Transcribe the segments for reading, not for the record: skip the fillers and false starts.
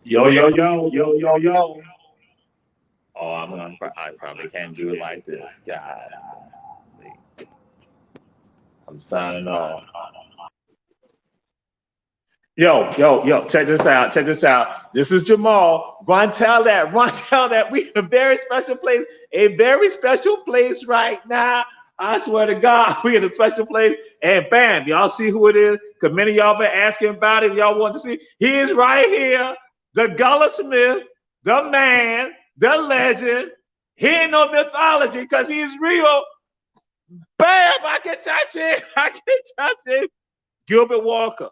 Yo, yo, yo, yo, yo, yo. Oh, I probably can't do it like this. God, I'm signing off. Yo, yo, yo, check this out. Check this out. This is Jamal. Run, tell that. Run, tell that. We in a very special place. A very special place right now. I swear to God, we in a special place. And bam, y'all see who it is? Because many of y'all been asking about it. Y'all want to see. He is right here. The Gullahsmith, the man, the legend. He ain't no mythology because he's real. Bam, I can touch him. I can touch him. Gilbert Walker,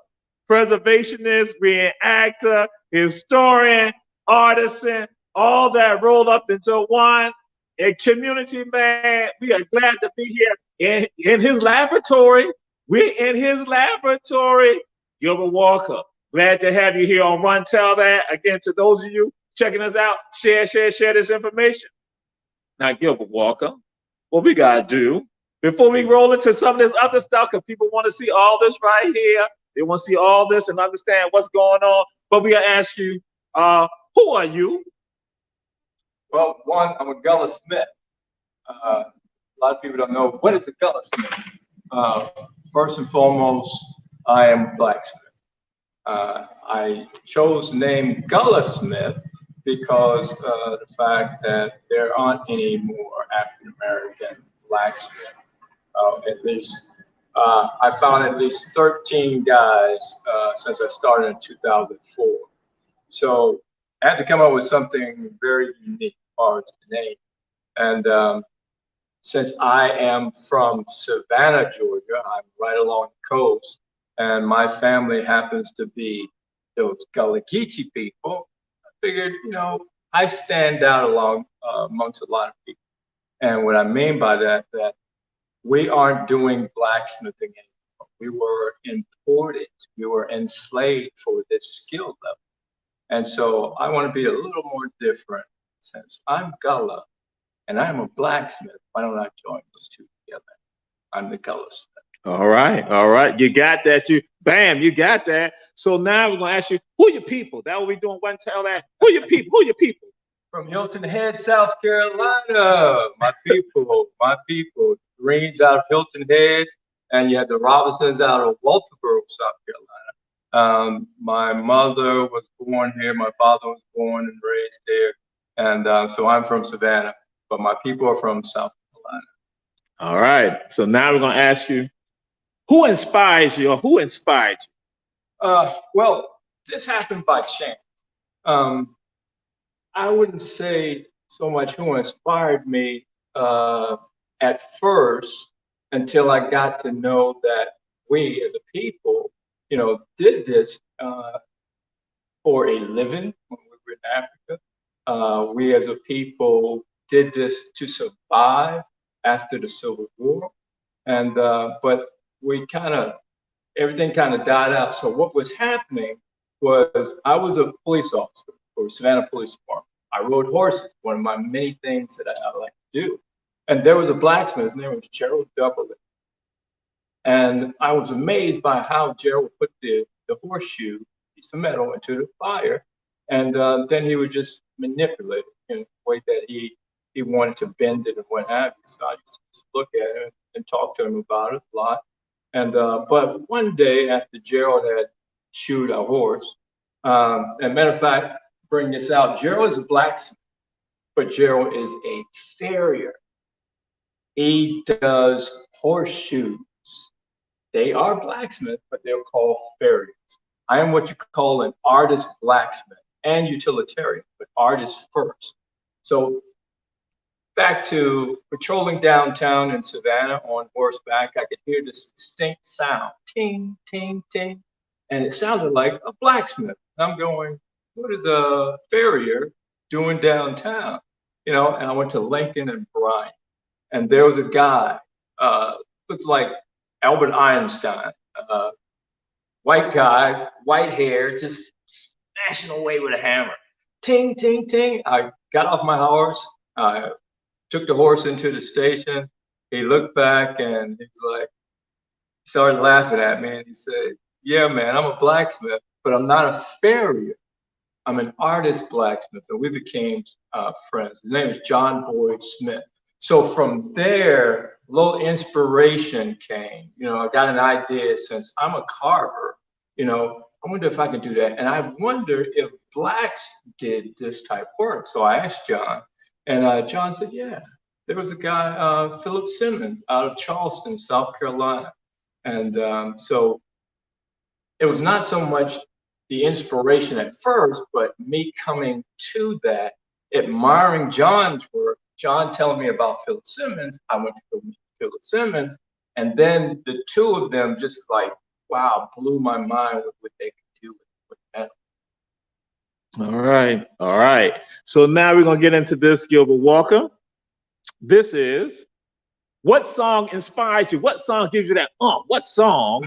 preservationist, reenactor, historian, artisan, all that rolled up into one. A community man. We are glad to be here in his laboratory. We're in his laboratory. Gilbert Walker. Glad to have you here on Run Tell That. Again, to those of you checking us out, share this information. Now, Gilbert Walker, what we got to do before we roll into some of this other stuff, because people want to see all this right here. They want to see all this and understand what's going on. But we going to ask you, who are you? Well, one, I'm a Gullahsmith. A lot of people don't know what is a Gullahsmith. First and foremost, I am a blacksmith. I chose the name Gullahsmith because of the fact that there aren't any more African American blacksmiths. At least I found at least 13 guys since I started in 2004. So I had to come up with something very unique as far as the name. And since I am from Savannah, Georgia, I'm right along the coast. And my family happens to be those Gullah Geechee people. I figured, I stand out amongst a lot of people. And what I mean by that, that we aren't doing blacksmithing anymore. We were imported. We were enslaved for this skill level. And so I want to be a little more different. Since I'm Gullah and I'm a blacksmith, why don't I join those two together? I'm the Gullahsmith. All right. You got that. You got that. So now we're gonna ask you, who are your people? That what we doing. One tell that. Who are your people? From Hilton Head, South Carolina. My people. Greens out of Hilton Head, and you had the Robinsons out of Walterboro, South Carolina. My mother was born here. My father was born and raised there, and so I'm from Savannah, but my people are from South Carolina. All right. So now we're gonna ask you, who inspires you, or who inspired you? Well, this happened by chance. I wouldn't say so much who inspired me at first until I got to know that we as a people, did this for a living when we were in Africa. We as a people did this to survive after the Civil War. And but everything kind of died out. So what was happening was I was a police officer. for Savannah Police Department. I rode horses, one of my many things that I like to do. And there was a blacksmith, his name was Gerald Doublet. And I was amazed by how Gerald would put the horseshoe, piece of metal, into the fire. And then he would just manipulate it in a way that he wanted to bend it and what have you. So I just look at him and talk to him about it a lot. And but one day after Gerald had shoed a horse, and matter of fact, bring this out, Gerald is a blacksmith, but Gerald is a farrier. He does horseshoes. They are blacksmiths, but they're called farriers. I am what you call an artist blacksmith and utilitarian, but artist first. So back to patrolling downtown in Savannah on horseback, I could hear this distinct sound, ting, ting, ting, and it sounded like a blacksmith. I'm going, what is a farrier doing downtown? You know, and I went to Lincoln and Bryant, and there was a guy, looked like Albert Einstein, white guy, white hair, just smashing away with a hammer. Ting, ting, ting. I got off my horse. I took the horse into the station. He looked back and he was like, he started laughing at me and he said, yeah, man, I'm a blacksmith, but I'm not a farrier. I'm an artist blacksmith. And we became friends. His name is John Boyd Smith. So from there, a little inspiration came. You know, I got an idea since I'm a carver, you know, I wonder if I could do that. And I wonder if blacks did this type of work. So I asked John, and John said, yeah, there was a guy, Philip Simmons, out of Charleston, South Carolina. And so it was not so much the inspiration at first, but me coming to that, admiring John's work, John telling me about Philip Simmons. I went to go meet Philip Simmons, and then the two of them just like, wow, blew my mind with what they could do with metal. All right. So now we're gonna get into this, Gilbert Walker. This is, what song inspires you? What song gives you that? What song?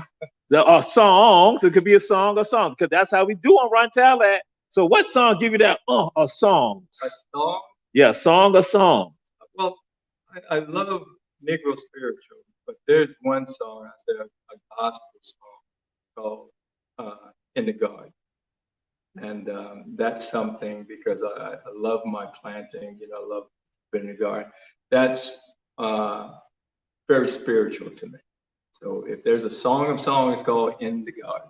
Songs. It could be a song or song, because that's how we do on Run Tell That. So what song give you that? Or songs? A song? Yeah, song or song. Well, I love Negro spiritual, but there's one song, I said, a gospel song called In the Garden. And that's something, because I love my planting, you know, I love in the garden. That's very spiritual to me. So if there's a song of songs, it's called In the Garden.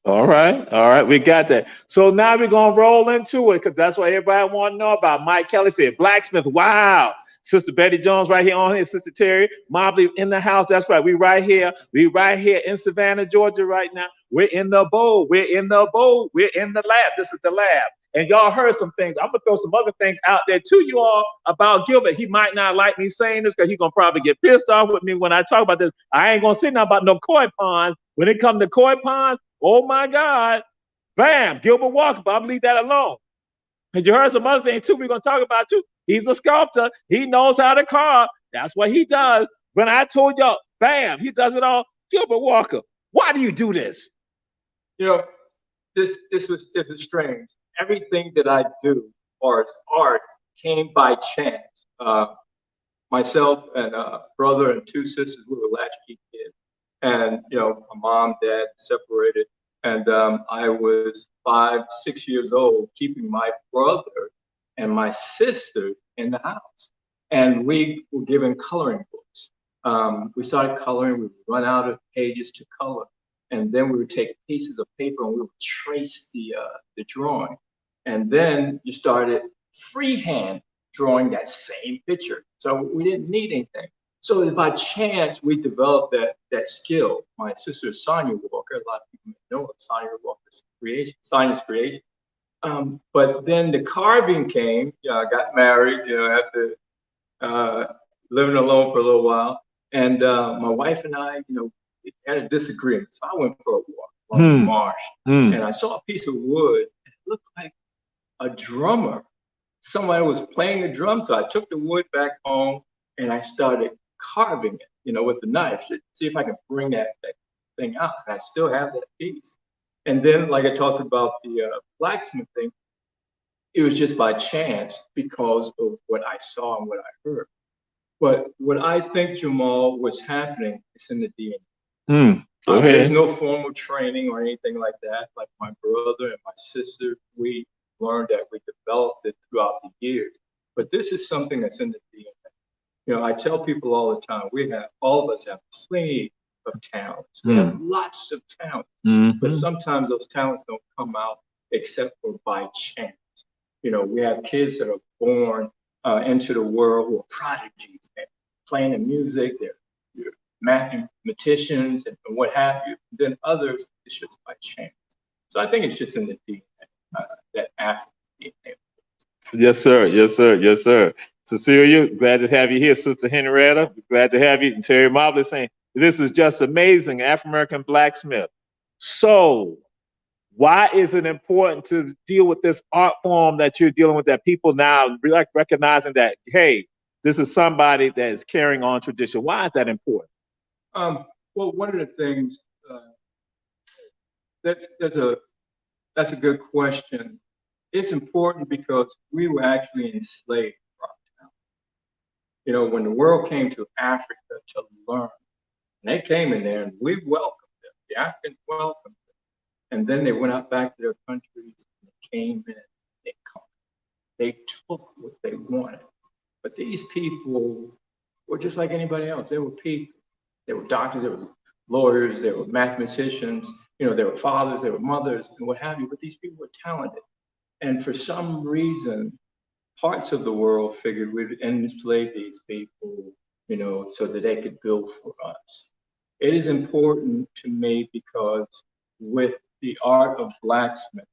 All right, we got that. So now we're gonna roll into it, because that's what everybody want to know about. Mike Kelly said, blacksmith, wow. Sister Betty Jones right here on here, Sister Terry Mobley in the house. That's right, we right here in Savannah, Georgia right now. We're in the bowl, we're in the lab. This is the lab. And y'all heard some things. I'm gonna throw some other things out there to you all about Gilbert. He might not like me saying this, because he's gonna probably get pissed off with me when I talk about this. I ain't gonna say nothing about no koi ponds. When it comes to koi ponds, oh my God, bam, Gilbert Walker, but I'm gonna leave that alone. And you heard some other things too we're gonna talk about too. He's a sculptor, he knows how to carve. That's what he does. When I told y'all, bam, he does it all. Gilbert Walker, why do you do this? You know, this is strange. Everything that I do, or as art, came by chance. Myself and a brother and two sisters, we were latchkey kids. And, you know, my mom, dad separated. And I was 5, 6 years old, keeping my brother and my sister in the house. And we were given coloring books. We started coloring, we would run out of pages to color. And then we would take pieces of paper and we would trace the drawing. And then you started freehand drawing that same picture. So we didn't need anything. So by chance, we developed that skill. My sister, Sonia Walker, a lot of people may know of Sonia Walker's creation, Sonia's creation. But then the carving came. I got married, you know, after living alone for a little while. And my wife and I, you know, had a disagreement. So I went for a walk along the marsh. And I saw a piece of wood. It looked like a drummer. Somebody was playing the drum. So I took the wood back home and I started carving it, you know, with the knife to see if I could bring that thing out. And I still have that piece. And then, like I talked about the blacksmith thing, it was just by chance because of what I saw and what I heard. But what I think, Jamal, was happening is in the DNA. Go ahead. There's no formal training or anything like that. Like my brother and my sister, we learned that, we developed it throughout the years. But this is something that's in the DNA. You know, I tell people all the time, all of us have plenty of talents. We have lots of talents, but sometimes those talents don't come out except for by chance. You know, we have kids that are born into the world who are prodigies. They're playing the music, they're mathematicians and what have you. Then others, it's just by chance. So I think it's just in the DNA, that African DNA. Yes, sir. Yes, sir. Yes, sir. Cecilia, glad to have you here. Sister Henrietta, glad to have you. And Terry Mobley saying, this is just amazing, African-American blacksmith. So why is it important to deal with this art form that you're dealing with, that people now recognizing that, hey, this is somebody that is carrying on tradition? Why is that important? Well, one of the things, that's a good question. It's important because we were actually enslaved. You know, when the world came to Africa to learn, and they came in there and we welcomed them. The Africans welcomed them. And then they went out back to their countries and they came in, they took what they wanted. But these people were just like anybody else. They were people. They were doctors, they were lawyers, they were mathematicians, you know, they were fathers, they were mothers, and what have you. But these people were talented. And for some reason, parts of the world figured we'd enslave these people, you know, so that they could build for us. It is important to me because with the art of blacksmithing,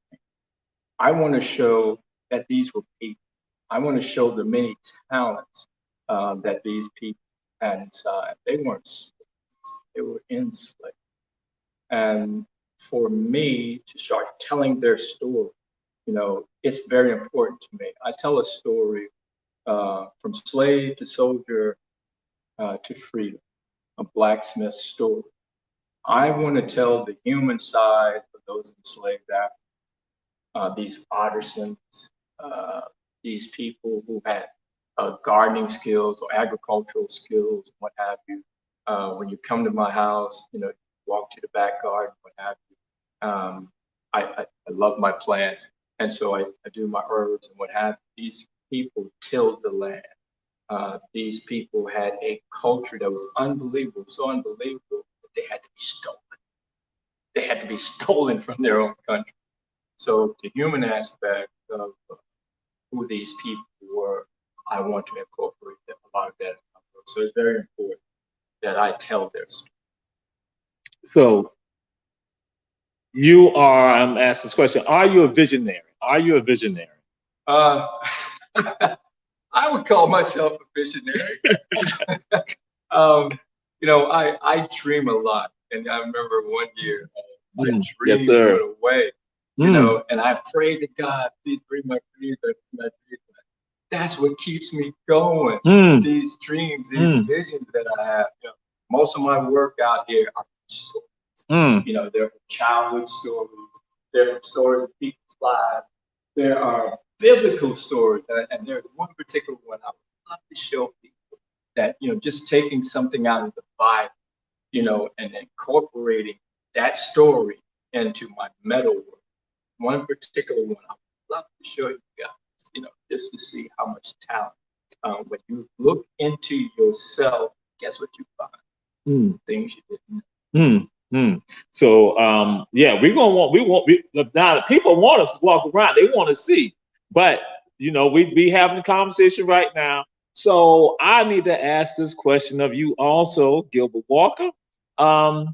I want to show that these were people. I want to show the many talents that these people had inside. They weren't slaves, they were enslaved. And for me to start telling their story, you know, it's very important to me. I tell a story from slave to soldier to freedom, a blacksmith story. I want to tell the human side of those enslaved Africans, these artisans, these people who had gardening skills or agricultural skills, what have you. When you come to my house, you know, walk to the back garden, what have you. I love my plants. And so I do my herbs and what have you. These people tilled the land. These people had a culture that was unbelievable, so unbelievable that they had to be stolen. They had to be stolen from their own country. So the human aspect of who these people were, I want to incorporate a lot of that in my work. So it's very important that I tell their story. So you are, I'm asking this question, are you a visionary? Are you a visionary? I would call myself a visionary. You know, I dream a lot. And I remember one year, my dreams went away, you know, and I prayed to God, please bring my dreams back, my dreams back. That's what keeps me going. These dreams, these visions that I have. You know, most of my work out here are stories. You know, they're childhood stories. They're stories of people's lives. There are biblical stories, and there's one particular one I would love to show people that, you know, just taking something out of the Bible, you know, and incorporating that story into my metal work. One particular one I would love to show you guys, you know, just to see how much talent. When you look into yourself, guess what you find? Things you didn't know. So yeah, now people want us to walk around, they want to see, but you know, we be having a conversation right now. So I need to ask this question of you also, Gilbert Walker. How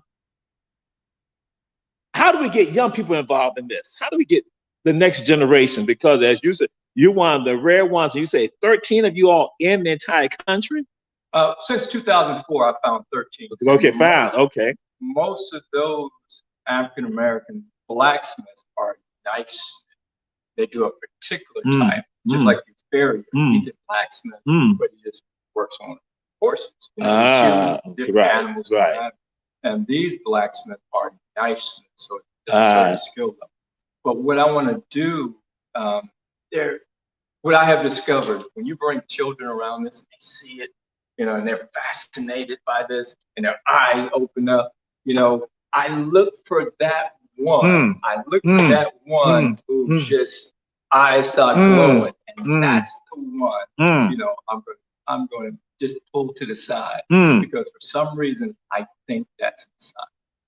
do we get young people involved in this? How do we get the next generation? Because as you said, you're one of the rare ones. You say 13 of you all in the entire country? Since 2004, I found 13. Okay, found. Okay. Most of those African-American blacksmiths are nice. They do a particular type, just like these farrier. He's a blacksmith, but he just works on horses. You know, he shoots different animals. Right. And these blacksmiths are nice. So It's a certain skill level. But what I want to do, what I have discovered, when you bring children around this and they see it, and they're fascinated by this and their eyes open up, I look for that one. I look for that one who just eyes start glowing, and that's the one. I'm going to just pull to the side because for some reason I think that's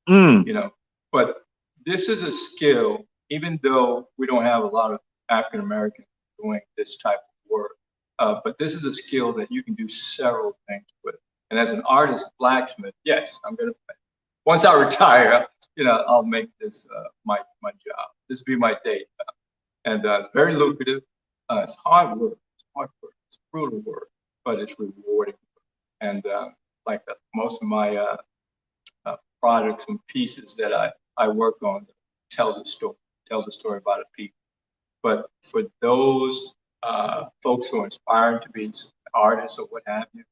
inside. But this is a skill, even though we don't have a lot of African Americans doing this type of work. But this is a skill that you can do several things with. And as an artist blacksmith, yes, I'm going to, once I retire, I'll make this my job. This will be my day job. And it's very lucrative. It's hard work. It's brutal work, but it's rewarding. And most of my products and pieces that I work on tells a story about a people. But for those folks who are inspiring to be artists or what have you,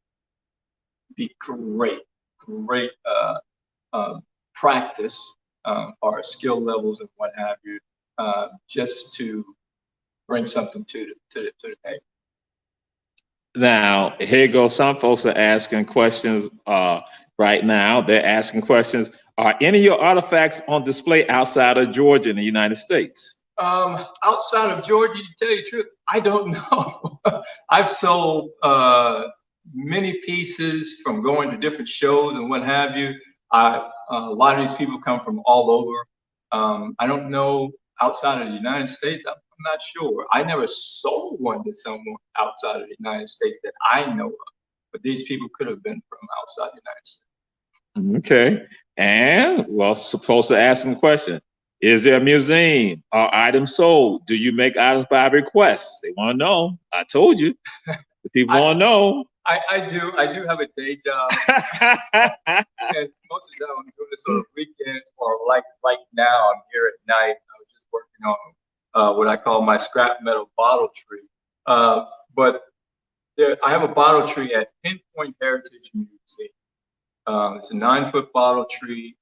be great practice or skill levels and what have you, just to bring something to the table. Now, here goes. Some folks are asking questions right now. They're asking questions. Are any of your artifacts on display outside of Georgia in the United States? Outside of Georgia, to tell you the truth, I don't know. I've sold many pieces from going to different shows and what have you. A lot of these people come from all over. I don't know outside of the United States. I'm not sure. I never sold one to someone outside of the United States that I know of. But these people could have been from outside the United States. Okay. And supposed to ask them a question. Is there a museum? Are items sold? Do you make items by request? They want to know. I told you. The people want to know. I do have a day job. And most of the time I'm doing this on the weekends, or like right now I'm here at night. I was just working on what I call my scrap metal bottle tree. But I have a bottle tree at Pinpoint Heritage Museum. It's a 9-foot bottle tree.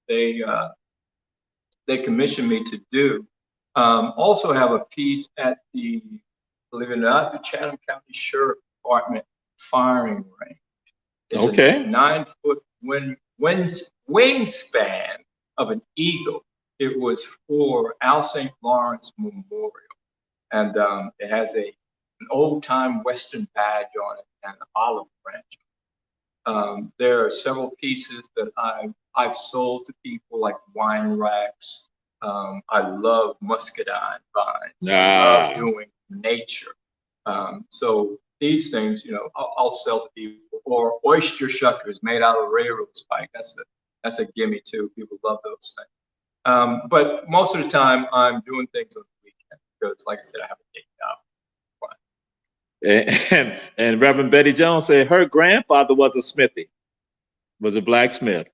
They commissioned me to do. Also have a piece at the, believe it or not, the Chatham County Sheriff Department firing range. It's a 9-foot wingspan of an eagle. It was for Al St. Lawrence Memorial. And it has an old-time Western badge on it and an olive branch. There are several pieces that I've sold to people, like wine racks. I love muscadine vines. I love doing nature. So these things, I'll sell to people. Or oyster shuckers made out of railroad spike. That's a gimme too. People love those things. But most of the time, I'm doing things on the weekend because, like I said, I have a day job. And Reverend Betty Jones said her grandfather was a smithy, was a blacksmith.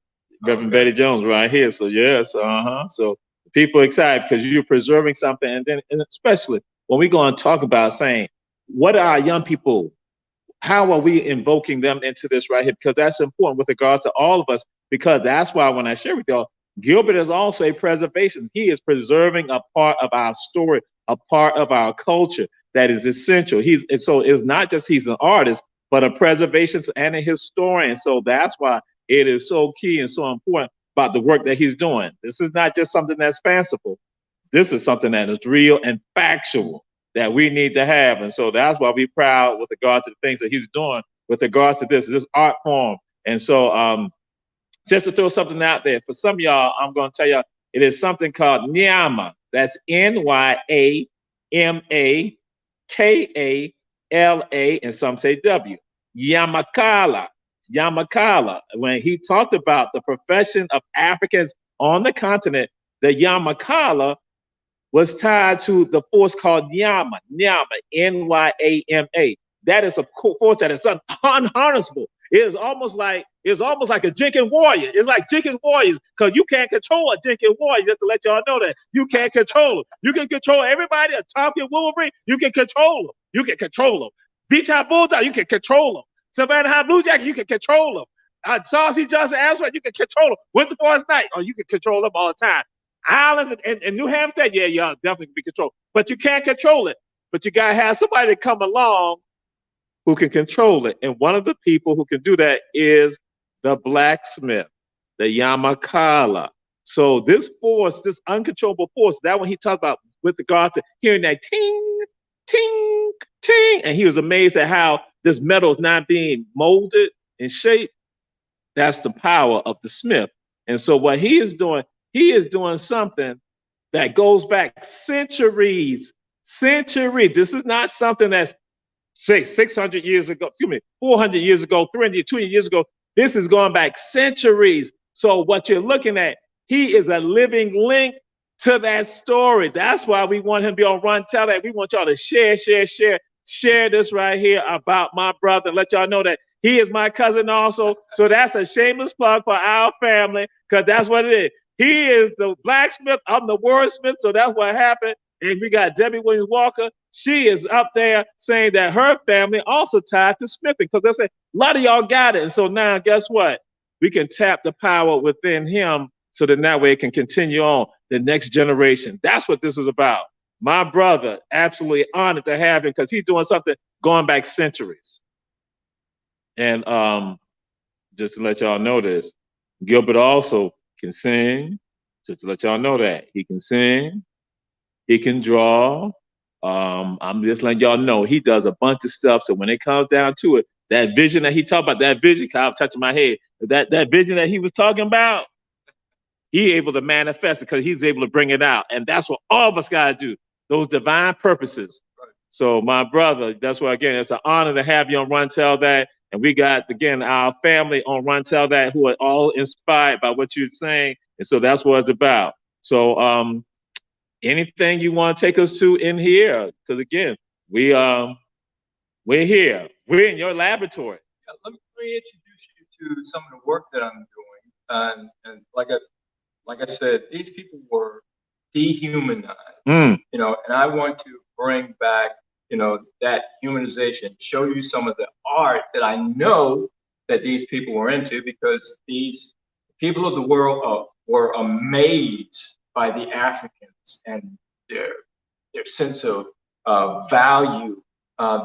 Reverend Betty Jones right here. So yes, So people are excited because you're preserving something, and especially when we go and talk about saying, what are our young people? How are we invoking them into this right here? Because that's important with regards to all of us. Because that's why when I share with y'all, Gilbert is also a preservation. He is preserving a part of our story, a part of our culture that is essential. So it's not just he's an artist, but a preservationist and a historian. So that's why it is so key and so important about the work that he's doing. This is not just something that's fanciful. This is something that is real and factual that we need to have. And so that's why we're proud with regard to the things that he's doing with regards to this art form. And so just to throw something out there, for some of y'all, I'm going to tell y'all, it is something called Nyama. That's Nyama Kala, and some say W. Yamakala. When he talked about the profession of Africans on the continent, the Yamakala was tied to the force called Nyama, Nyama. That is a force that is unharnessable. It is almost like a Jinkin warrior. It's like Jinkin warriors, because you can't control a Jinkin warrior. Just to let y'all know that you can't control them. You can control everybody. A Tomkin Wolverine, you can control them. You can control them. Beach-High Bulldog, you can control them. Savannah High Blue Jacket, you can control them. Saucy Johnson Ashford, you can control them. Winter Forest Night, you can control them all the time. Islands in New Hampshire, yeah, y'all definitely can be controlled. But you can't control it. But you gotta have somebody to come along who can control it. And one of the people who can do that is the blacksmith, the Yamakala. So this force, this uncontrollable force, that one he talked about with regard to hearing that ting, ting, ting, and he was amazed at how this metal is not being molded and shaped. That's the power of the smith. And so what he is doing something that goes back centuries, centuries. This is not something that's say 600 years ago, excuse me, 400 years ago, 300, 200 years ago. This is going back centuries. So what you're looking at, he is a living link to that story. That's why we want him to be on Run Tell That. We want y'all to share this right here about my brother and let y'all know that he is my cousin also. So that's a shameless plug for our family because that's what it is. He is the blacksmith. I'm the wordsmith. So that's what happened. And we got Debbie Williams Walker. She is up there saying that her family also tied to smithing because they say a lot of y'all got it. And so now, guess what? We can tap the power within him so that way it can continue on the next generation. That's what this is about. My brother, absolutely honored to have him because he's doing something going back centuries. And just to let y'all know this, Gilbert also can sing. Just to let y'all know that he can sing. He can draw. I'm just letting y'all know he does a bunch of stuff. So when it comes down to it, that vision that he talked about, that vision, I was touching my head, that vision that he was talking about, he able to manifest it because he's able to bring it out. And that's what all of us got to do, those divine purposes. Right. So my brother, that's why, again, it's an honor to have you on Run Tell That. And we got, again, our family on Run Tell That who are all inspired by what you're saying. And so that's what it's about. So anything you want to take us to in here? Because again, we're here. We're in your laboratory. Yeah, let me introduce you to some of the work that I'm doing. And like I said, these people were dehumanized. And I want to bring back, that humanization, show you some of the art that I know that these people were into because these people of the world were amazed by the Africans and their sense of value,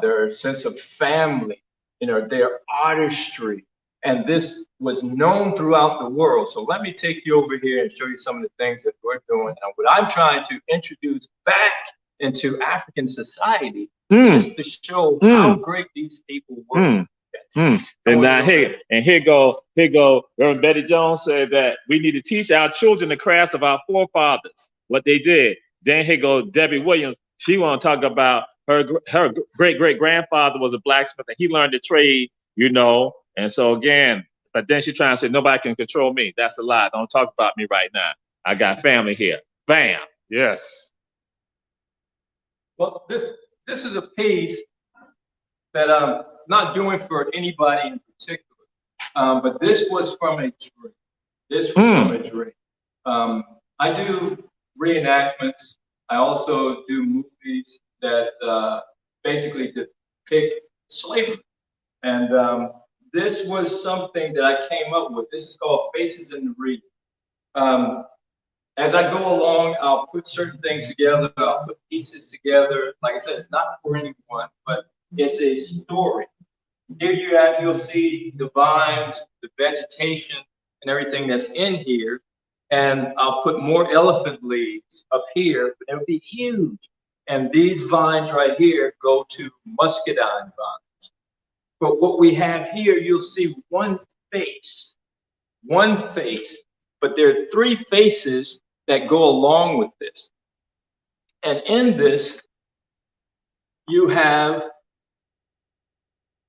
their sense of family, their artistry. And this was known throughout the world. So let me take you over here and show you some of the things that we're doing and what I'm trying to introduce back into African society, just to show how great these people were. And now here go Reverend Betty Jones said that we need to teach our children the crafts of our forefathers, what they did. Then here go Debbie Williams. She want to talk about her great grandfather was a blacksmith and he learned the trade, And so again, but then she's trying to say nobody can control me. That's a lie. Don't talk about me right now. I got family here. Bam. Yes. Well, this is a piece that I'm not doing for anybody in particular, but this was from a dream. This was from a dream. I do reenactments. I also do movies that basically depict slavery. And this was something that I came up with. This is called Faces in the Wreath. As I go along, I'll put certain things together. I'll put pieces together. Like I said, it's not for anyone, but it's a story. Here you'll see the vines, the vegetation, and everything that's in here. And I'll put more elephant leaves up here, but it'll be huge. And these vines right here go to muscadine vines. But what we have here, you'll see one face, but there are three faces that go along with this. And in this, you have,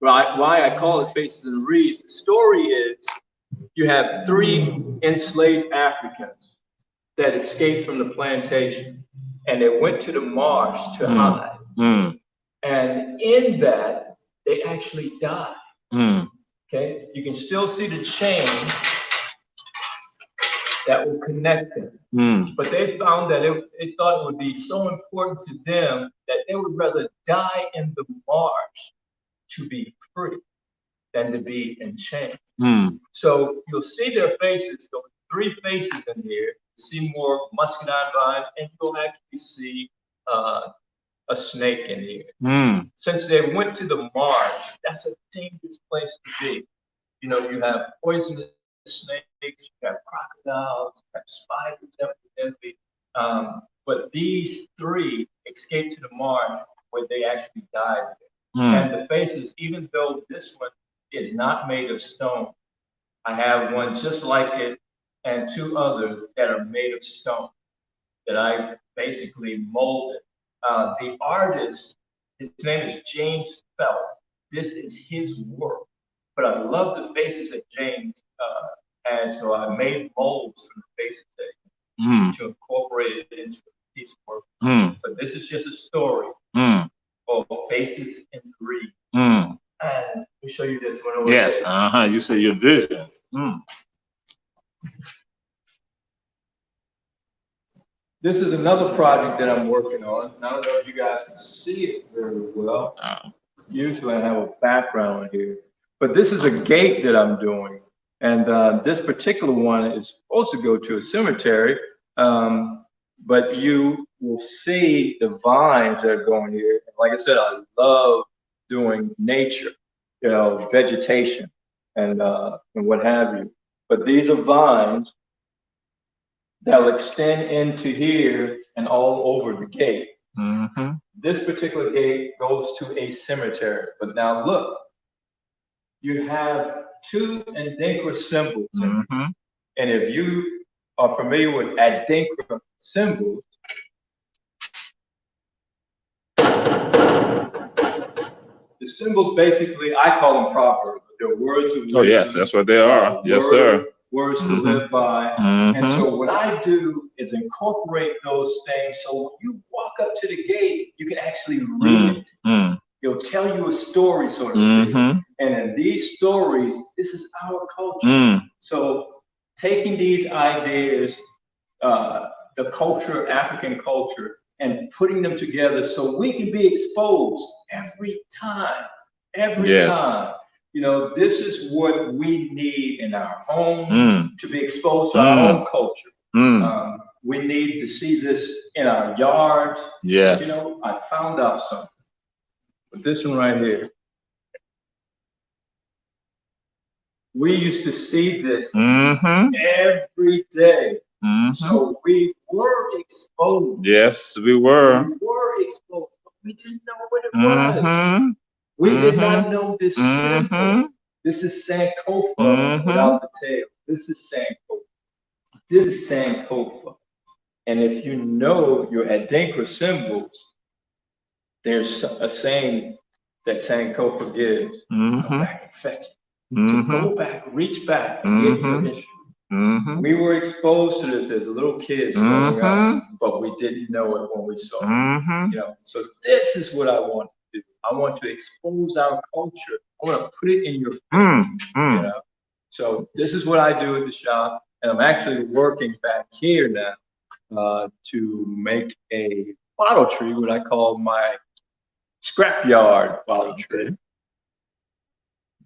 why I call it Faces in the Wreath. The story is you have three enslaved Africans that escaped from the plantation and they went to the marsh to hide. And in that, they actually died. Okay, you can still see the chain that will connect them. But they found that they thought it would be so important to them that they would rather die in the marsh to be free than to be in chains. So you'll see their faces, so three faces in here, see more muscadine vines, and you'll actually see a snake in here. Since they went to the marsh, that's a dangerous place to be. You know, you have poisonous snakes, you have crocodiles, you have spiders that are deadly. But these three escaped to the marsh where they actually died. And the faces, even though this one is not made of stone, I have one just like it and two others that are made of stone that I basically molded. The artist, his name is James Felt. This is his work. But I love the faces that James had, so I made molds from the faces that to incorporate it into a piece of work. But this is just a story of faces in Greek. And let me show you this one over there. Yes, you say your vision. This is another project that I'm working on. I don't know if you guys can see it very well. Usually I have a background here. But this is a gate that I'm doing. And this particular one is supposed to go to a cemetery. But you will see the vines that are going here. Like I said, I love doing nature, you know, vegetation and what have you. But these are vines that will extend into here and all over the gate. This particular gate goes to a cemetery. But now look, you have two Adinkra symbols. And if you are familiar with Adinkra symbols, the symbols basically, I call them proverbs. They're words of wisdom. Oh, yes, that's what they are. Yes, sir. Words to live by. And so what I do is incorporate those things. So when you walk up to the gate, you can actually read it. It'll tell you a story, so to speak. And in these stories, this is our culture. So taking these ideas, the culture, African culture, and putting them together so we can be exposed every time. Every time. You know, this is what we need in our home to be exposed to our own culture. We need to see this in our yards. Yes. You know, I found out something. But this one right here. We used to see this every day. So we were exposed. Yes, we were. We were exposed, but we didn't know what it was. We did not know this symbol. This is Sankofa without the tail. This is Sankofa. This is Sankofa. And if you know your Adinkra symbols, there's a saying that Sankofa gives. Go back and fetch it. To go back, reach back, and get your history. We were exposed to this as little kids growing up, but we didn't know it when we saw it. You know, so this is what I want to do. I want to expose our culture. I want to put it in your face. You know, so this is what I do at the shop, and I'm actually working back here now to make a bottle tree, what I call my scrapyard bottle tree.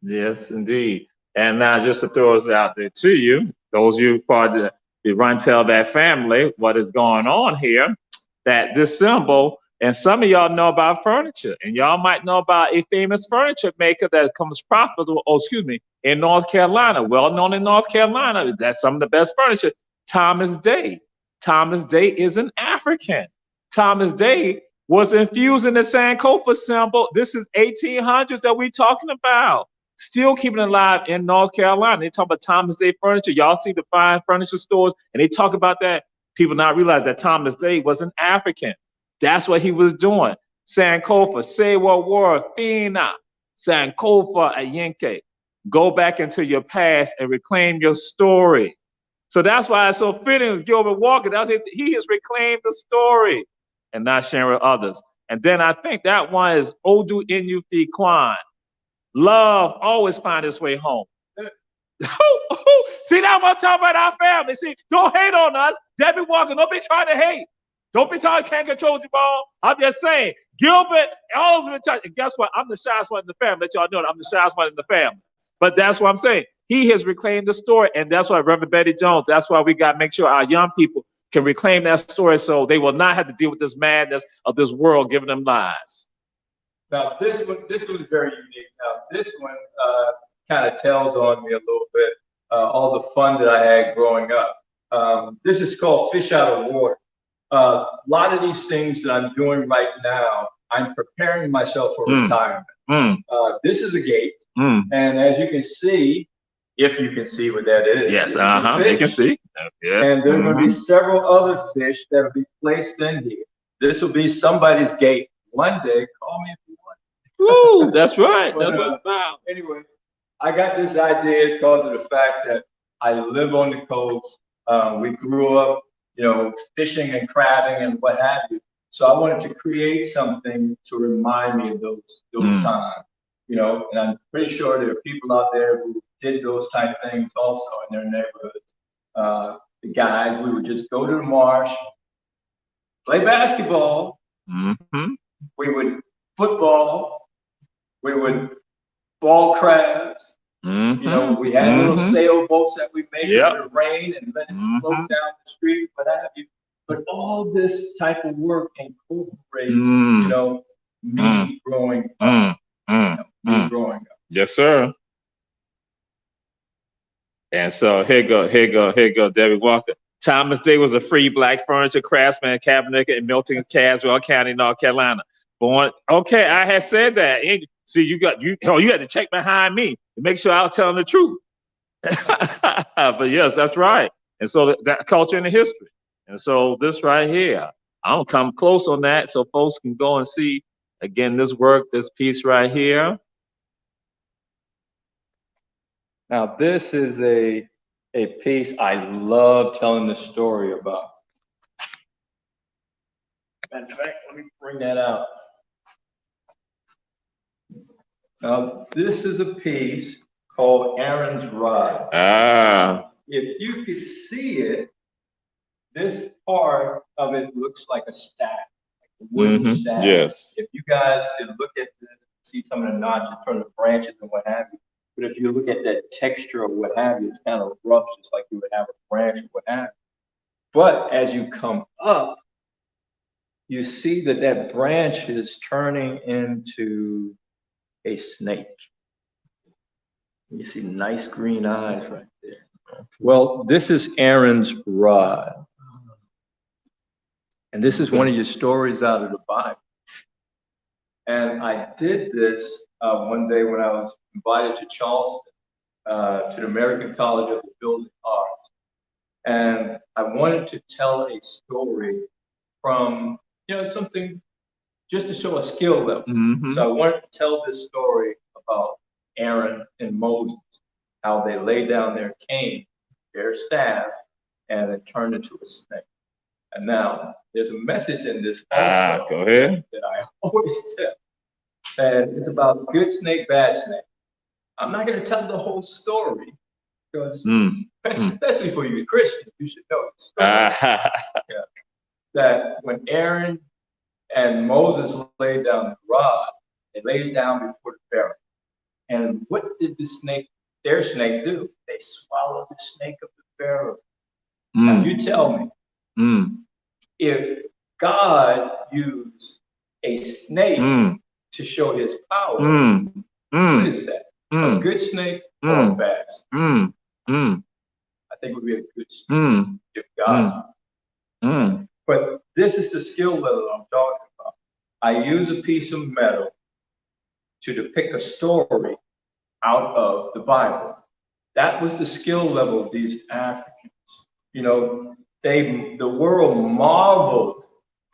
Yes, indeed. And now just to throw us out there to you, those of you part of the Run Tell That family, what is going on here, that this symbol, and some of y'all know about furniture, and y'all might know about a famous furniture maker that comes profitable, in North Carolina, well known in North Carolina. That's some of the best furniture. Thomas Day. Thomas Day is an African. Thomas Day was infusing the Sankofa symbol. This is 1800s that we're talking about. Still keeping it alive in North Carolina. They talk about Thomas Day furniture. Y'all see the fine furniture stores, and they talk about that. People not realize that Thomas Day was an African. That's what he was doing. Sankofa, Sewa War, Fina, Sankofa, Ayenke. Go back into your past and reclaim your story. So that's why it's so fitting with Gilbert Walker. He has reclaimed the story and not sharing with others. And then I think that one is Odu Inyufi Kwan. Love always find its way home. See, now I'm talking about our family. See, don't hate on us. Debbie Walker, don't be trying to hate. Don't be trying to can't control you, ball. I'm just saying, Gilbert, all of them. And guess what? I'm the shyest one in the family. Let y'all know that I'm the shyest one in the family. But that's what I'm saying. He has reclaimed the story. And that's why Reverend Betty Jones, that's why we got to make sure our young people can reclaim that story so they will not have to deal with this madness of this world giving them lies. Now, this one is very unique. Now, this one kind of tells on me a little bit, all the fun that I had growing up. This is called Fish Out of Water. A lot of these things that I'm doing right now, I'm preparing myself for retirement. This is a gate, and as you can see, if you can see what that is. Yes, you can see. Yes. And there are going to be several other fish that will be placed in here. This will be somebody's gate. One day, call me if you want. Ooh, that's right. But, anyway, I got this idea because of the fact that I live on the coast. We grew up, fishing and crabbing and what have you. So I wanted to create something to remind me of those times, and I'm pretty sure there are people out there who did those type of things also in their neighborhoods. The guys, we would just go to the marsh, play basketball, we would football, we would ball crabs. We had little sailboats that we made in the rain and let it float down the street, what have you. But all this type of work incorporates, me growing up. Me growing up. Yes, sir. And so here go, Debbie Walker. Thomas Day was a free black furniture craftsman and cabinet in Milton, Caswell County, North Carolina. Born. Okay, I had said that. See, you had to check behind me to make sure I was telling the truth. But yes, that's right. And so that culture and the history. And so this right here, I'm gonna come close on that so folks can go and see again this work, this piece right here. Now this is a piece I love telling the story about. In fact, let me bring that out. Now this is a piece called Aaron's Rod. If you could see it, this part of it looks like a staff, like a wooden staff. Yes. If you guys could look at this, see some of the notches from the branches and what have you. But if you look at that texture or what have you, it's kind of rough, just like you would have a branch or what have you. But as you come up, you see that branch is turning into a snake. You see nice green eyes right there. Well, this is Aaron's rod. And this is one of your stories out of the Bible. And I did this one day when I was invited to Charleston, to the American College of the Building Arts. And I wanted to tell a story from, something just to show a skill level. So I wanted to tell this story about Aaron and Moses, how they laid down their cane, their staff, and it turned into a snake. And now there's a message in this also go ahead. that I always tell. And it's about good snake, bad snake. I'm not going to tell the whole story because, especially for you Christians, you should know the story. That when Aaron and Moses laid down the rod, they laid it down before the Pharaoh. And what did their snake do? They swallowed the snake of the Pharaoh. Now you tell me, if God used a snake to show his power, what is that? A good snake or a bad snake? I think it would be a good snake if God. But this is the skill level I'm talking about. I use a piece of metal to depict a story out of the Bible. That was the skill level of these Africans. The world marveled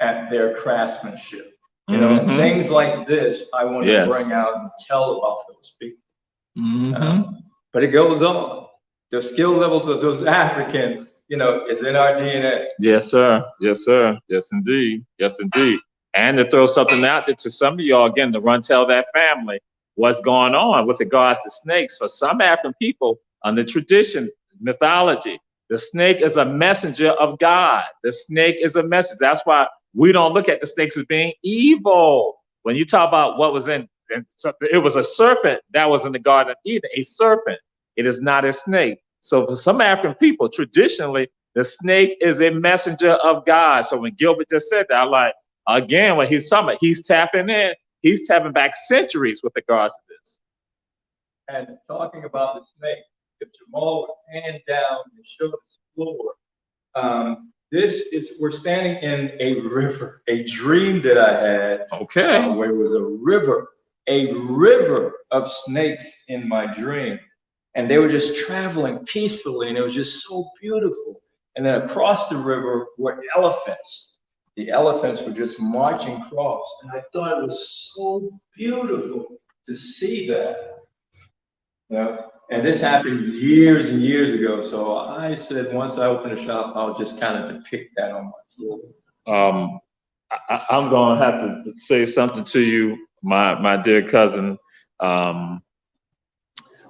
at their craftsmanship. Things like this I want to bring out and tell about those people. But it goes on. The skill levels of those Africans, is in our DNA. Yes, sir. Yes, sir. Yes, indeed. Yes, indeed. And to throw something out there to some of y'all, again, to run tell that family what's going on with regards to snakes. For some African people, under tradition, mythology, the snake is a messenger of God. The snake is a messenger. That's why we don't look at the snakes as being evil. When you talk about what was it was a serpent that was in the Garden of Eden, a serpent. It is not a snake. So for some African people, traditionally, the snake is a messenger of God. So when Gilbert just said that, I'm like, again, what he's talking about, he's tapping in, he's tapping back centuries with regards to this. And talking about the snake, if Jamal would hand down and show the floor, we're standing in a river, a dream that I had. Okay. Where it was a river of snakes in my dream. And they were just traveling peacefully, and it was just so beautiful. And then across the river were elephants. The elephants were just marching across. And I thought it was so beautiful to see that. And this happened years and years ago. So I said, once I open a shop, I'll just kind of depict that on my floor. I'm going to have to say something to you, my dear cousin.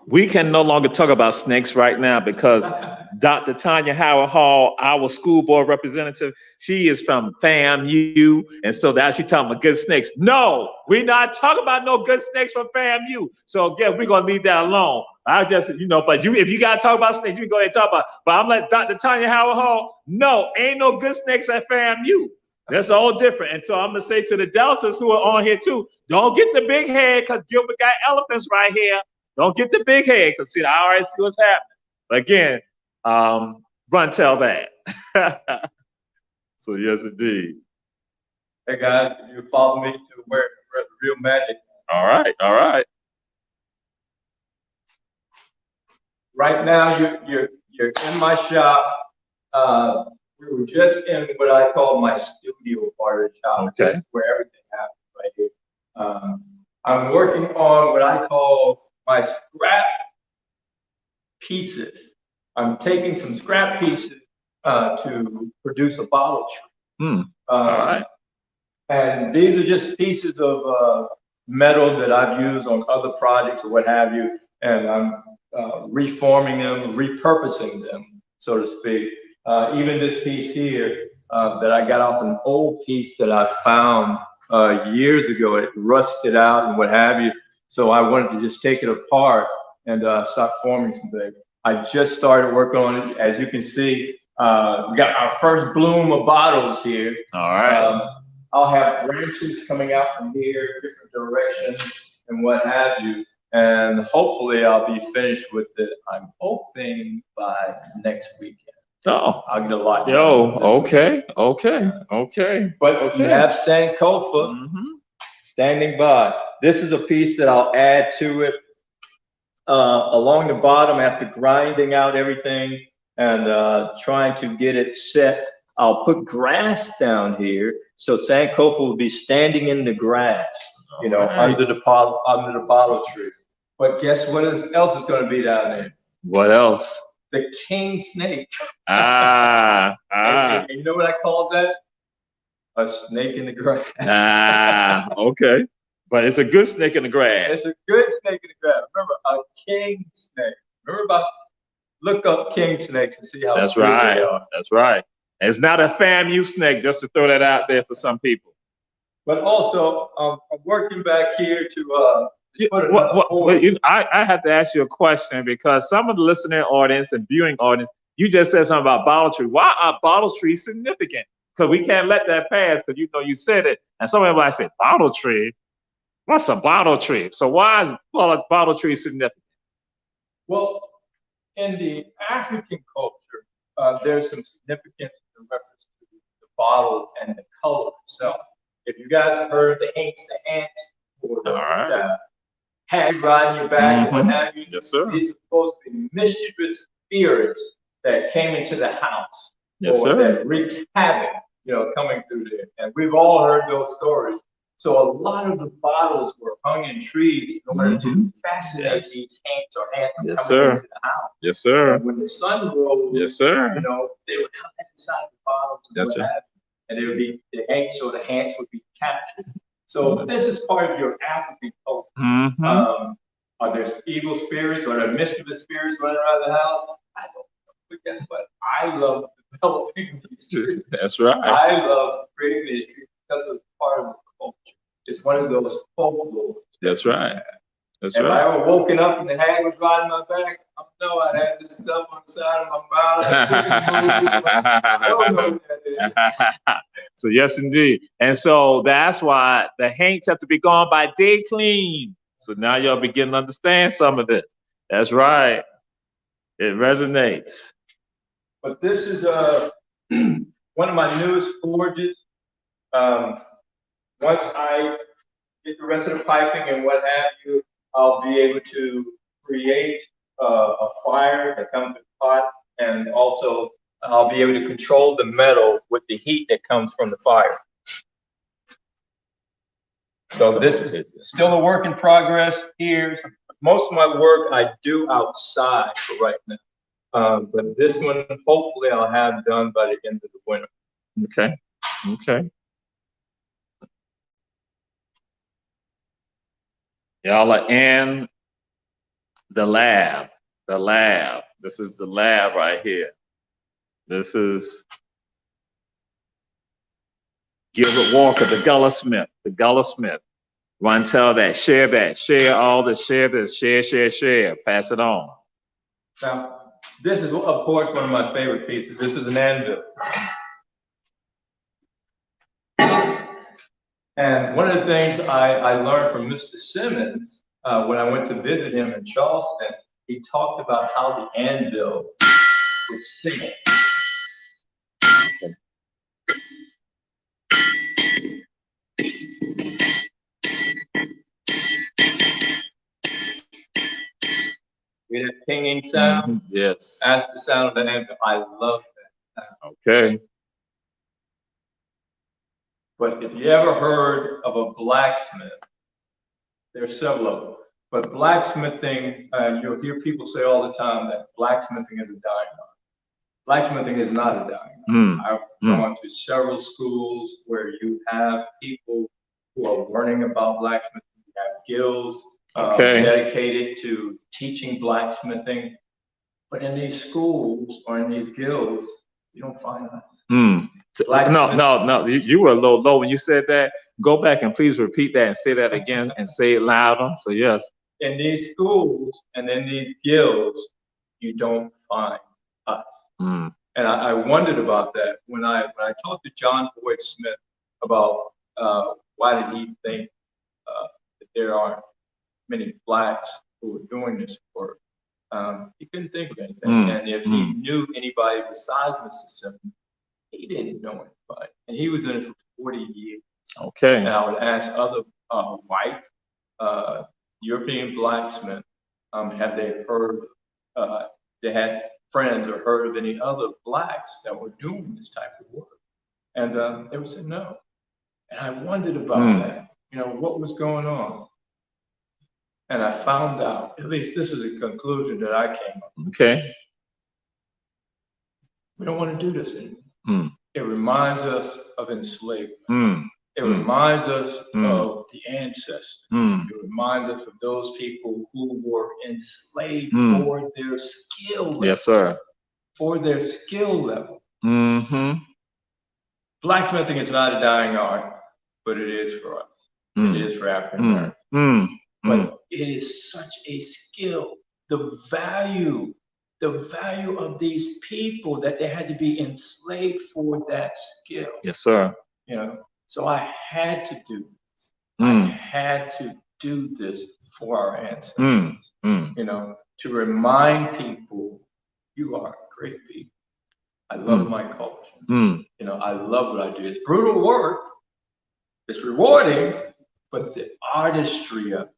We can no longer talk about snakes right now because Dr. Tanya Howard Hall, our school board representative, she is from FAMU, and so now she's talking about good snakes. No, we're not talking about no good snakes from FAMU. So again, we're gonna leave that alone. I just, but if you gotta talk about snakes, you can go ahead and talk about it. But I'm like Dr. Tanya Howard Hall, no, ain't no good snakes at FAMU. That's all different. And so I'm gonna say to the Deltas who are on here too, don't get the big head because Gilbert got elephants right here. Don't get the big head because see, I already see what's happening. But again, run tell that. So yes, indeed. Hey guys, you follow me to where the real magic. All right. Right now, you're in my shop. We were just in what I call my studio part of the shop. Okay. This is where everything happens right here. I'm working on what I call my scrap pieces. I'm taking some scrap pieces to produce a bottle tree. All right. And these are just pieces of metal that I've used on other projects or what have you. And I'm reforming them, repurposing them, so to speak. Even this piece here that I got off an old piece that I found years ago. It rusted out and what have you. So I wanted to just take it apart and start forming some things. I just started working on it. As you can see, we got our first bloom of bottles here. All right. I'll have branches coming out from here, different directions and what have you. And hopefully I'll be finished with it, I'm hoping, by next weekend. Oh, I'll get a lot. Okay. But you have Sankofa standing by. This is a piece that I'll add to it. Along the bottom, after grinding out everything and trying to get it set, I'll put grass down here. So Sankofa will be standing in the grass, under the bottle tree. But guess what else is going to be down there? What else? The king snake. And you know what I called that? A snake in the grass. Okay. But it's a good snake in the grass. It's a good snake in the grass. Remember, a king snake. Look up king snakes and see how That's big right. they are. That's right. It's not a FAMU snake, just to throw that out there for some people. But also, I'm working back here to I have to ask you a question because some of the listening audience and viewing audience, you just said something about bottle tree. Why are bottle trees significant? Because we can't let that pass because you said it. And somebody might say, bottle tree? What's a bottle tree? So why is bottle tree significant? Well, in the African culture, there's some significance in reference to the bottle and the color itself. If you guys have heard of the ants, or the hag riding your back and what have you, yes, sir. These are supposed to be mischievous spirits that came into the house, yes, or sir. that wreaked havoc, coming through there. And we've all heard those stories. So a lot of the bottles were hung in trees in order to fascinate these ants or ants from coming into the house. Yes, sir. And when the sun rose, yes, sir. They would come inside the bottles and what have you. And it would be the ants or the ants would be captured. So this is part of your African culture. Are there evil spirits or are there mischievous spirits running around the house? I don't know. But guess what? I love developing these trees. That's right. I love creating these trees because it's part of the culture. It's one of those folklore. That's right. That's If right. I ever woken up and the hag was riding my back, I know I'd have this stuff on the side of my mouth. I don't know what that is. So yes, indeed. And so that's why the hanks have to be gone by day clean. So now y'all begin to understand some of this. That's right. It resonates. But this is one of my newest forges. Once I get the rest of the piping and what have you, I'll be able to create a fire that comes to the pot, and also I'll be able to control the metal with the heat that comes from the fire. So this is still a work in progress here. Most of my work I do outside for right now. But this one, hopefully I'll have done by the end of the winter. Okay. Okay. Y'all are in the lab. The lab. This is the lab right here. This is Gilbert Walker, the Gullahsmith. The Gullahsmith. Run, tell that. Share all this. Share this. Share. Pass it on. Now, this is, of course, one of my favorite pieces. This is an anvil. And one of the things I learned from Mr. Simmons when I went to visit him in Charleston, he talked about how the anvil would sing. Hear that pinging sound? Yes. That's the sound of the anvil. I love that sound. Okay. But if you ever heard of a blacksmith, there's several of them. But blacksmithing, you'll hear people say all the time that blacksmithing is a dying art. Blacksmithing is not a dying art. I've gone to several schools where you have people who are learning about blacksmithing. You have guilds dedicated to teaching blacksmithing. But in these schools or in these guilds, you don't find us. No. You were a little low when you said that. Go back and please repeat that and say that again and say it louder. So yes. In these schools and in these guilds, you don't find us. And I wondered about that when I talked to John Boyd Smith about why did he think that there aren't many blacks who are doing this work. He couldn't think of anything. And if he knew anybody besides Mr. Simmons, he didn't know anybody. And he was in it for 40 years. Okay. And I would ask other white European blacksmen, have they heard, they had friends or heard of any other blacks that were doing this type of work? And they would say no. And I wondered about that, what was going on? And I found out, at least this is a conclusion that I came up with. Okay. We don't want to do this anymore. It reminds us of enslavement. It reminds us of the ancestors. It reminds us of those people who were enslaved for their skill level. Yes, sir. For their skill level. Blacksmithing is not a dying art, but it is for us. It is for African Americans. But it is such a skill. The value of these people that they had to be enslaved for that skill. Yes, sir. So I had to do this. I had to do this for our ancestors. To remind people, you are great people. I love my culture. I love what I do. It's brutal work. It's rewarding, but the artistry of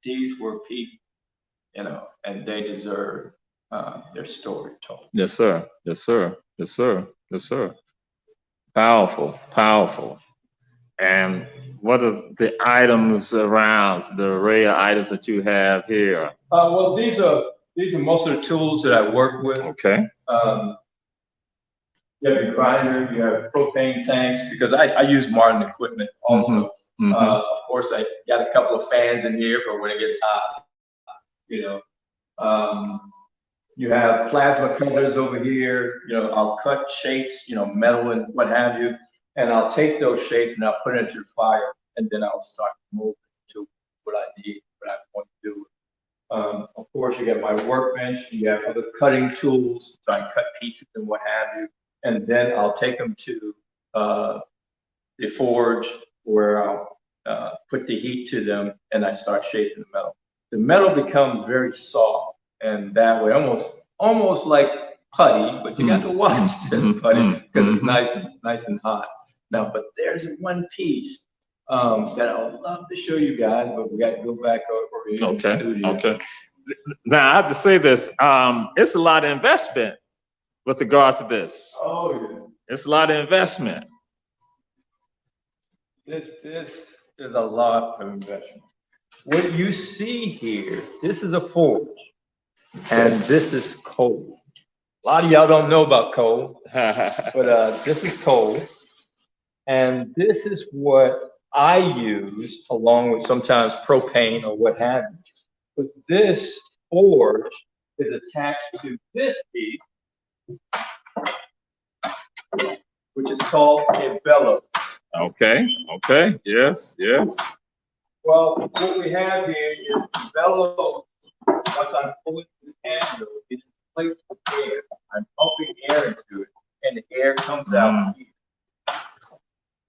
these were people, and they deserve their story told. Yes, sir. Yes, sir. Yes, sir. Yes, sir. Powerful. And what are the items around, the array of items that you have here? Well, these are most of the tools that I work with. Okay. You have your grinder, you have propane tanks, because I use modern equipment also. Of course, I got a couple of fans in here for when it gets hot. You have plasma cutters over here. I'll cut shapes, metal and what have you, and I'll take those shapes and I'll put it into the fire, and then I'll start moving to what I need, what I want course, you got my workbench, you have other cutting tools, so I cut pieces and what have you. And then I'll take them to the forge where I'll put the heat to them, and I start shaping the metal. The metal becomes very soft, and that way, almost like putty, but you got to watch this putty because it's nice and hot. Now, but there's one piece that I would love to show you guys, but we got to go back over here in the studio. Okay. Now I have to say this. It's a lot of investment with regards to this. Oh yeah. It's a lot of investment. This is a lot of investment. What you see here, this is a forge, and this is coal. A lot of y'all don't know about coal, but this is coal, and this is what I use along with sometimes propane or what have you. But this forge is attached to this piece, which is called a bellows. Okay. Yes. Well, what we have here is the bellows. Once I'm pulling this handle, it inflates the air. I'm pumping air into it, and the air comes out here.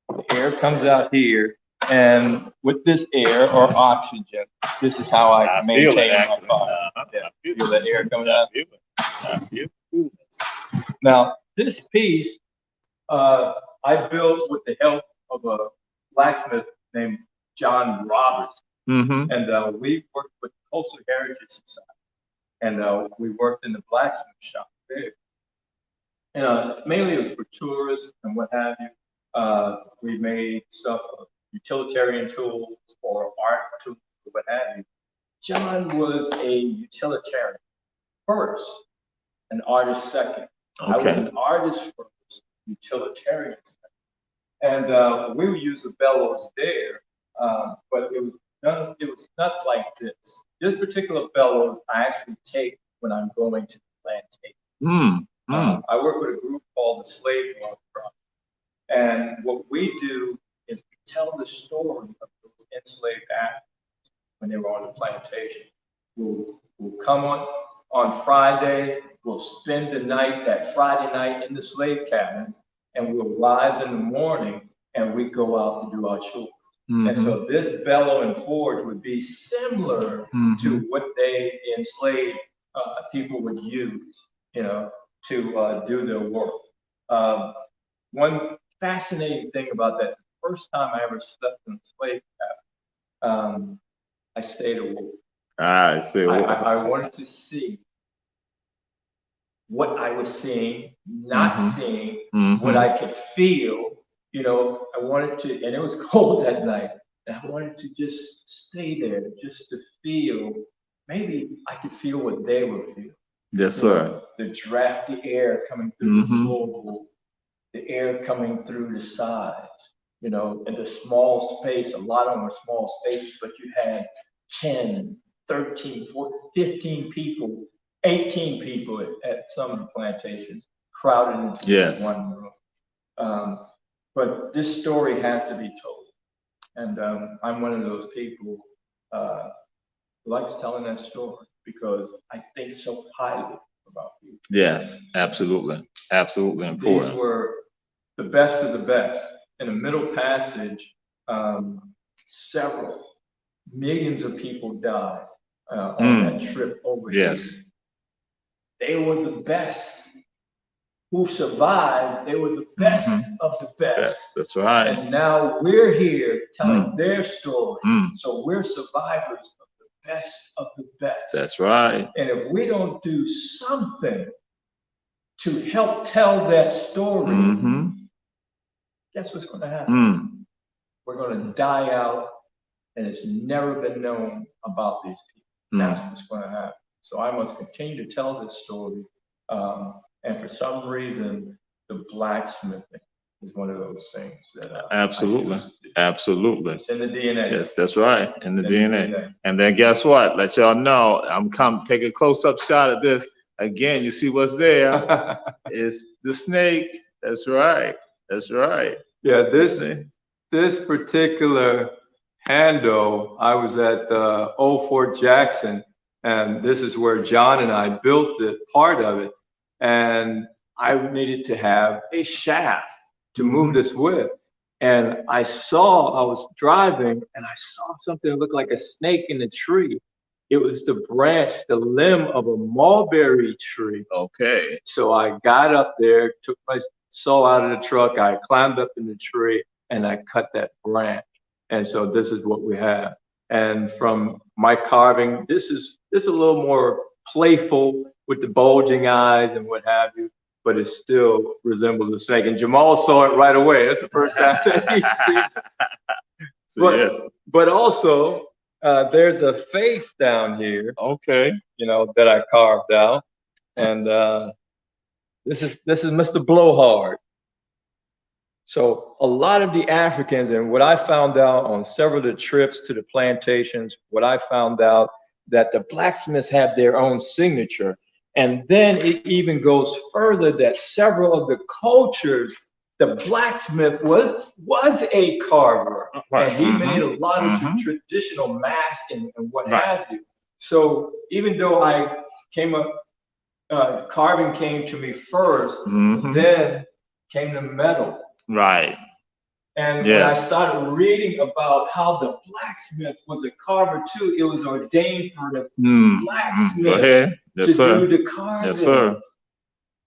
The air comes out here, and with this air or oxygen, this is how I maintain my fire. Feel the air coming out. Now, this piece I built with the help of a blacksmith named John Roberts, and we worked with the Coastal Heritage Society, and we worked in the blacksmith shop there. And mainly it was for tourists and what have you. We made stuff, utilitarian tools or art tools or what have you. John was a utilitarian first, an artist second. I was an artist first, utilitarian second. And we would use the bellows there, but it was not like this. This particular bellows I actually take when I'm going to the plantation. I work with a group called the Slave Love Project. And what we do is we tell the story of those enslaved Africans when they were on the plantation. We'll come on Friday, we'll spend the night, that Friday night in the slave cabins, and we'll rise in the morning and we go out to do our chores. And so this bellow and forge would be similar to what they enslaved people would use, to do their work. One fascinating thing about that, the first time I ever slept in a slave cabin, I stayed awake. I see. I wanted to see what I was seeing, not seeing, what I could feel. I wanted to, and it was cold that night, and I wanted to just stay there, just to feel, maybe I could feel what they were feeling. Yes, sir. The drafty air coming through the floor, the air coming through the sides, in the small space. A lot of them were small spaces, but you had 10, 13, 14, 15 people, 18 people at some of the plantations crowded into one room. But this story has to be told. And I'm one of those people who likes telling that story because I think so highly about people. Yes, absolutely. Absolutely important. These were the best of the best. In the Middle Passage, several millions of people died on that trip over here. They were the best. Who survived, they were the best of the best. That's right. And now we're here telling their story. So we're survivors of the best of the best. That's right. And if we don't do something to help tell that story, guess what's going to happen? We're going to die out, and it's never been known about these people. That's what's going to happen. So I must continue to tell this story. And for some reason, the blacksmithing is one of those things that absolutely. It's in the DNA. Yes, that's right, in the DNA. And then guess what? Let y'all know, I'm come take a close-up shot of this. Again, you see what's there? It's the snake. That's right. That's right. Yeah, this particular handle, I was at Old Fort Jackson, And this is where John and I built the part of it. And I needed to have a shaft to move this with. And I was driving and I saw something that looked like a snake in the tree. It was the branch, the limb of a mulberry tree. Okay. So I got up there, took my saw out of the truck, I climbed up in the tree and I cut that branch. And so this is what we have. And from my carving, this is a little more playful with the bulging eyes and what have you, but it still resembles a snake. And Jamal saw it right away. That's the first time that he's seen it. So, but also, there's a face down here. Okay. You know, that I carved out. And this is Mr. Blowhard. So a lot of the Africans, and what I found out on several of the trips to the plantations, what I found out that the blacksmiths have their own signature. And then it even goes further that several of the cultures, the blacksmith was a carver. Right. And he made a lot of traditional masks and what have you. So even though I came up, carving came to me first, then came the metal. Right. And when I started reading about how the blacksmith was a carver too, it was ordained for the blacksmith to do the carving. Yes, sir.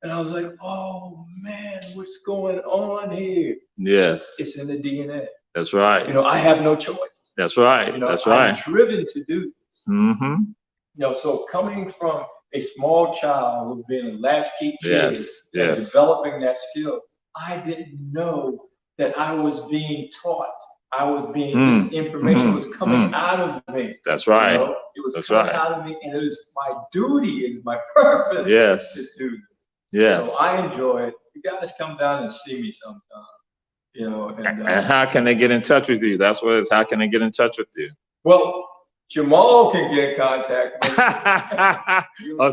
And I was like, oh man, what's going on here? Yes. It's in the DNA. That's right. You know, I have no choice. That's right. You know, that's right. I'm driven to do this. You know, so coming from a small child who's been a latchkey kid and developing that skill, I didn't know that I was being taught. I was being, this information was coming out of me. That's right. You know? It was coming out of me, and it was my duty, it was my purpose to do this. Yes. So I enjoy it. You guys come down and see me sometime. You know, and how can they get in touch with you? That's what it is. How can they get in touch with you? Well, Jamal can get in contact with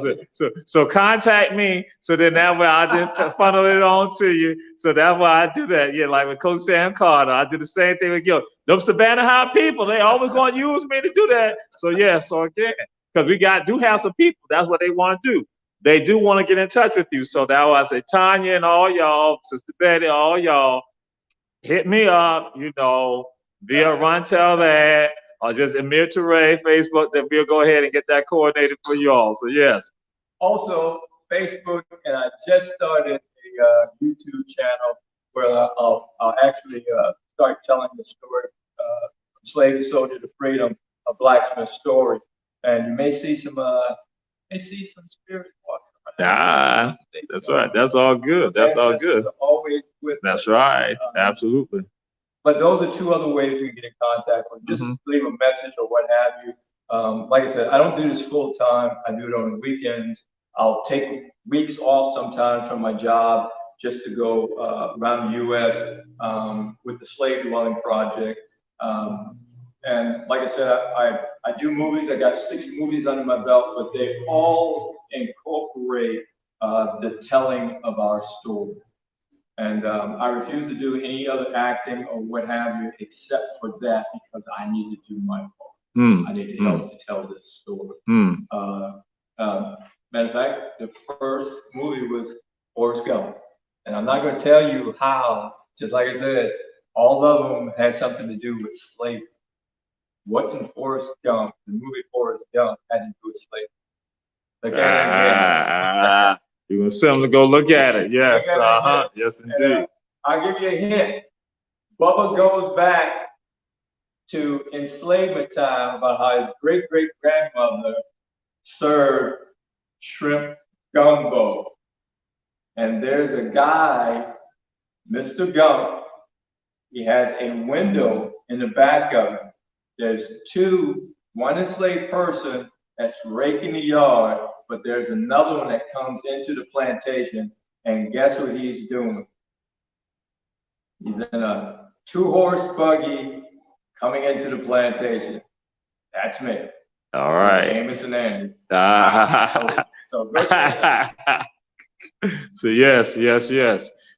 me. So contact me. So then that way I just funnel it on to you. So that's why I do that. Yeah, like with Coach Sam Carter, I do the same thing with them Savannah High people. They always going to use me to do that. So yeah, so again, because we do have some people. That's what they want to do. They do want to get in touch with you. So that's why I say Tanya and all y'all, Sister Betty, all y'all, hit me up. You know, via Run Tell That. Or just Amir Toure, Facebook, then we'll go ahead and get that coordinated for you all. So yes. Also, Facebook, and I just started a YouTube channel where I'll actually start telling the story from slave to soldier to freedom, a blacksmith story. And you may see some spirits walking around. That's right. That's all good. That's all good. Always with That's right. Absolutely. But those are two other ways we can get in contact with. Just leave a message or what have you. Like I said, I don't do this full time. I do it on the weekends. I'll take weeks off sometimes from my job just to go around the U.S. With the Slave Dwelling Project. And like I said, I do movies. I got 6 movies under my belt, but they all incorporate the telling of our story. And I refuse to do any other acting or what have you, except for that, because I need to do my part. I need to help to tell this story. Matter of fact, the first movie was Forrest Gump. And I'm not going to tell you how, just like I said, all of them had something to do with slavery. What in Forrest Gump, the movie Forrest Gump, had to do with slavery? You're going to send them to go look at it. Yes. Yes, indeed. I'll give you a hint. Bubba goes back to enslavement time about how his great-great-grandmother served shrimp gumbo. And there's a guy, Mr. Gump, he has a window in the back of him. There's one enslaved person that's raking the yard, but there's another one that comes into the plantation, and guess what he's doing? He's in a 2-horse buggy coming into the plantation. That's me. All right. Amos and Andy. So yes.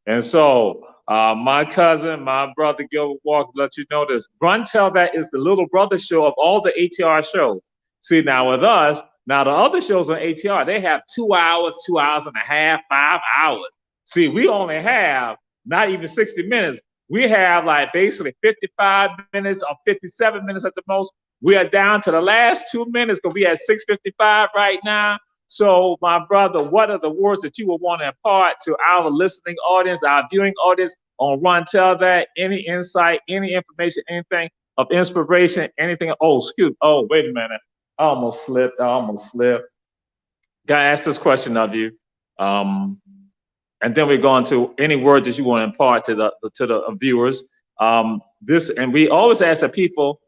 And so my cousin, my brother Gilbert Walker, let you know this. Run Tell That is the little brother show of all the ATR shows. See, now with us, Now, the other shows on ATR, they have 2 hours, 2.5 hours, 5 hours. See, we only have not even 60 minutes. We have like basically 55 minutes or 57 minutes at the most. We are down to the last 2 minutes because we at 6:55 right now. So, my brother, what are the words that you would want to impart to our listening audience, our viewing audience on Run Tell That? Any insight, any information, anything of inspiration, anything? Oh, wait a minute. I almost slipped. Gotta ask this question of you. And then we're going to any word that you want to impart to the viewers. And we always ask the people,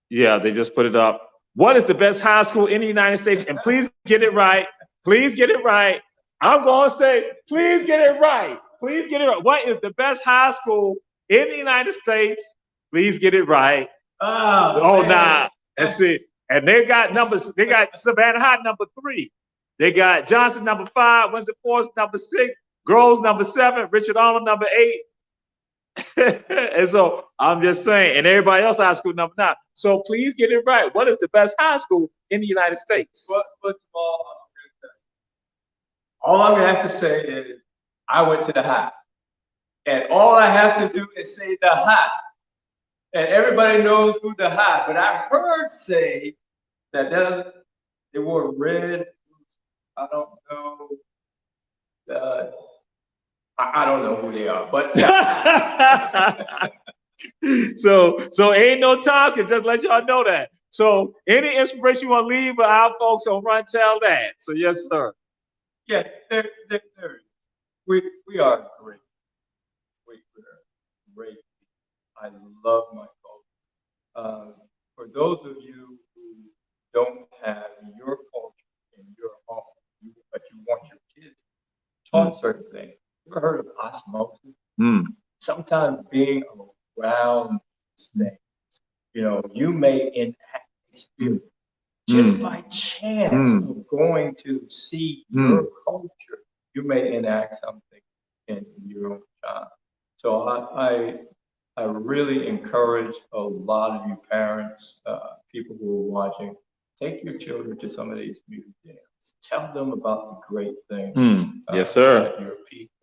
yeah, they just put it up. What is the best high school in the United States? And please get it right. Please get it right. I'm going to say, please get it right. Please get it right. What is the best high school in the United States? Please get it right. Nah. Let's see. And they got numbers. They got Savannah High number 3. They got Johnson number 5. Windsor Forest number 6. Groves number 7. Richard Arnold number 8. And so I'm just saying, and everybody else high school number 9. So please get it right. What is the best high school in the United States? First of all I'm gonna have to say is I went to the high, and all I have to do is say the high, and everybody knows who the high. But I heard say that they wore red. I don't know. I don't know who they are, but so ain't no talking. Just let y'all know that. So any inspiration you want to leave with our folks on Run Tell That. So yes, sir. Yeah, we are great. We're great. I love my culture. For those of you who don't have your culture in your home, but you want your kids taught certain things. You ever heard of osmosis? Sometimes being around things, you may enact a spirit just by chance of going to see your culture. You may enact something in your own child. So I really encourage a lot of you parents, people who are watching, take your children to some of these museums. Tell them about the great things yes, sir. that your people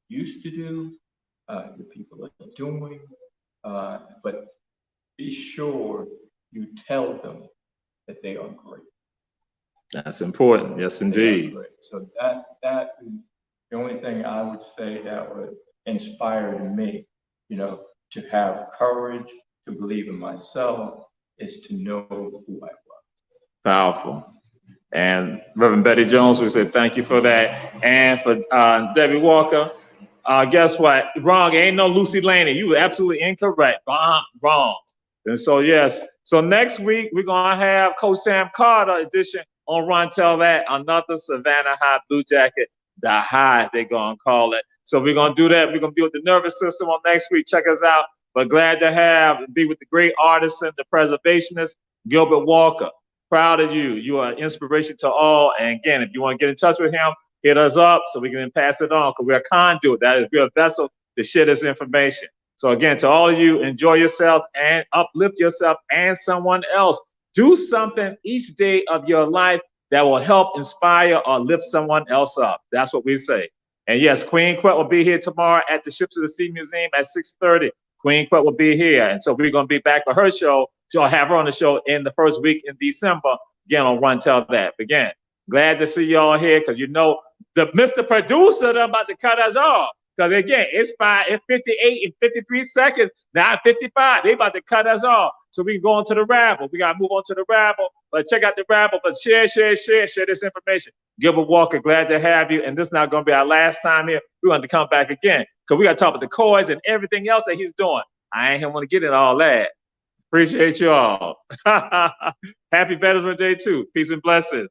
used to do, your people are doing, but be sure you tell them that they are great. That's important. Yes, indeed. So that is the only thing I would say that would inspire me, to have courage, to believe in myself, is to know who I was. Powerful. And Reverend Betty Jones, we say thank you for that. And for Debbie Walker, guess what? Wrong. Ain't no Lucy Laney. You were absolutely incorrect. Wrong. And so, yes. So next week, we're going to have Coach Sam Carter edition on Run Tell That, another Savannah High Blue Jacket, the high, they're going to call it. So we're going to do that. We're going to be with the nervous system on next week. Check us out. But glad to be with the great artisan, the preservationist, Gilbert Walker. Proud of you. You are an inspiration to all. And again, if you want to get in touch with him, hit us up so we can pass it on, because we're a conduit. That is, we're a vessel to share this information. So again, to all of you, enjoy yourself and uplift yourself and someone else. Do something each day of your life that will help inspire or lift someone else up. That's what we say. And yes, Queen Quet will be here tomorrow at the Ships of the Sea Museum at 6:30. Queen Quet will be here. And so we're going to be back for her show. So I'll have her on the show in the first week in December. Again, on Run Tell That. Again, glad to see y'all here, because the Mr. Producer, they're about to cut us off. Because again, it's 58 and 53 seconds. Now 55. They about to cut us off. So we can go on to the rabble. We got to move on to the rabble. But check out the rabble. But share this information. Gilbert Walker, glad to have you. And this is not going to be our last time here. We're going to come back again, because we got to talk about the coins and everything else that he's doing. I ain't want to get into all that. Appreciate you all. Happy Veterans Day too. Peace and blessings.